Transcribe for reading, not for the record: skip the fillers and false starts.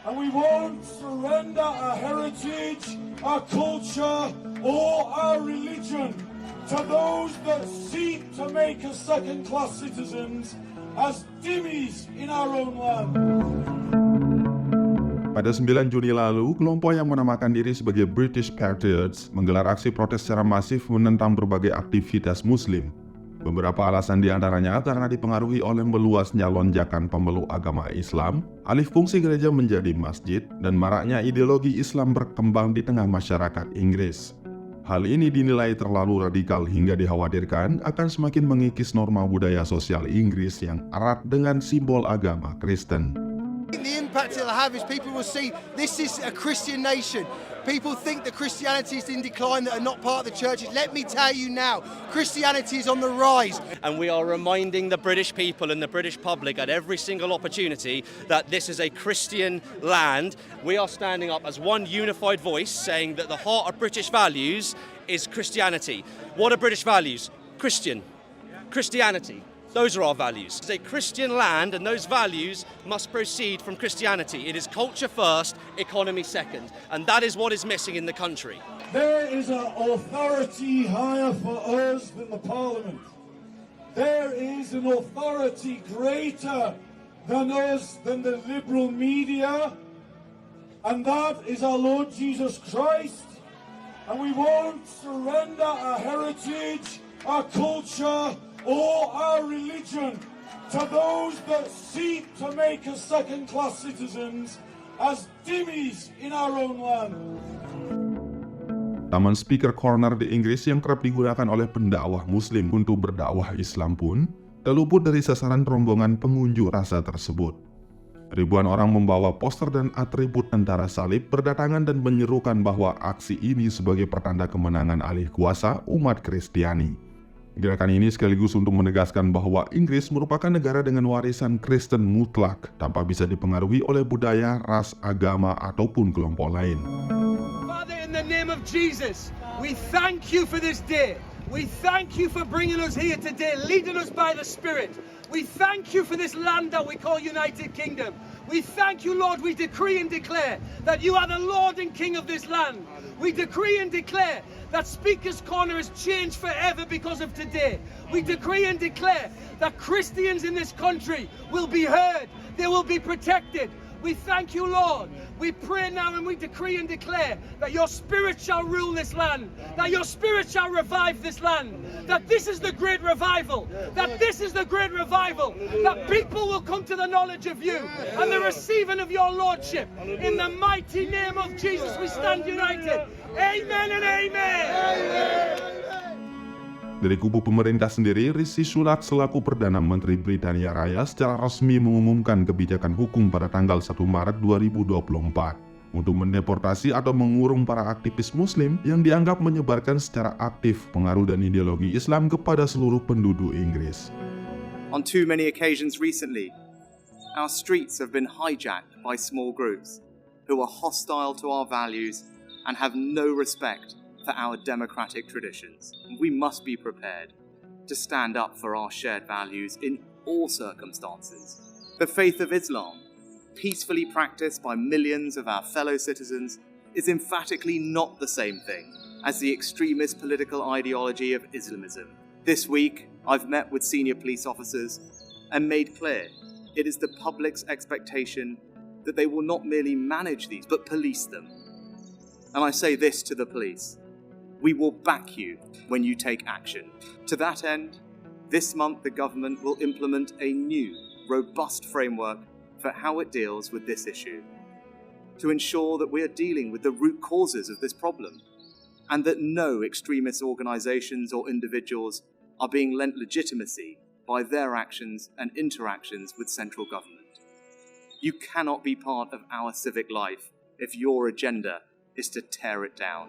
and we won't surrender our heritage, our culture, or our religion to those that seek to make us second-class citizens as dhimmis in our own land. Pada 9 Juni lalu, kelompok yang menamakan diri sebagai British Patriots menggelar aksi protes secara masif menentang berbagai aktivitas Muslim. Beberapa alasan diantaranya karena dipengaruhi oleh meluasnya lonjakan pemeluk agama Islam, alih fungsi gereja menjadi masjid, dan maraknya ideologi Islam berkembang di tengah masyarakat Inggris. Hal ini dinilai terlalu radikal hingga dikhawatirkan akan semakin mengikis norma budaya sosial Inggris yang erat dengan simbol agama Kristen. The impact it'll have is people will see this is a Christian nation. People think that Christianity is in decline, that are not part of the churches. Let me tell you now, Christianity is on the rise. And we are reminding the British people and the British public at every single opportunity that this is a Christian land. We are standing up as one unified voice saying that the heart of British values is Christianity. What are British values? Christianity. Those are our values. It's a Christian land, and those values must proceed from Christianity. It is culture first, economy second, and that is what is missing in the country. There is an authority higher for us than the Parliament. There is an authority greater than us, than the liberal media, and that is our Lord Jesus Christ. And we won't surrender our heritage, our culture, or our religion to those that seek to make us second-class citizens as dhimmis in our own land. Taman Speaker Corner di Inggris yang kerap digunakan oleh pendakwah Muslim untuk berdakwah Islam pun tak luput dari sasaran rombongan pengunjuk rasa tersebut. Ribuan orang membawa poster dan atribut tentara salib berdatangan dan menyerukan bahwa aksi ini sebagai pertanda kemenangan alih kuasa umat Kristiani. Gerakan ini sekaligus untuk menegaskan bahwa Inggris merupakan negara dengan warisan Kristen mutlak tanpa bisa dipengaruhi oleh budaya, ras, agama, ataupun kelompok lain. Father, in the name of Jesus, we thank you for this day. We thank you for bringing us here today, leading us by the Spirit. We thank you for this land that we call United Kingdom. We thank you, Lord. We decree and declare that you are the Lord and King of this land. We decree and declare that Speaker's Corner has changed forever because of today. We decree and declare that Christians in this country will be heard. They will be protected. We thank you, Lord. We pray now and we decree and declare that your Spirit shall rule this land, that your Spirit shall revive this land, that this is the great revival, that this is the great revival, that people will come to the knowledge of you and the receiving of your Lordship. In the mighty name of Jesus we stand united. Amen and amen. Dari kubu pemerintah sendiri, Rishi Sunak selaku Perdana Menteri Britania Raya secara resmi mengumumkan kebijakan hukum pada tanggal 1 Maret 2024 untuk mendeportasi atau mengurung para aktivis Muslim yang dianggap menyebarkan secara aktif pengaruh dan ideologi Islam kepada seluruh penduduk Inggris. On too many occasions recently, our streets have been hijacked by small groups who are hostile to our values and have no respect for our democratic traditions. We must be prepared to stand up for our shared values in all circumstances. The faith of Islam, peacefully practiced by millions of our fellow citizens, is emphatically not the same thing as the extremist political ideology of Islamism. This week, I've met with senior police officers and made clear it is the public's expectation that they will not merely manage these, but police them. And I say this to the police: we will back you when you take action. To that end, this month the government will implement a new, robust framework for how it deals with this issue, to ensure that we are dealing with the root causes of this problem, and that no extremist organizations or individuals are being lent legitimacy by their actions and interactions with central government. You cannot be part of our civic life if your agenda is to tear it down.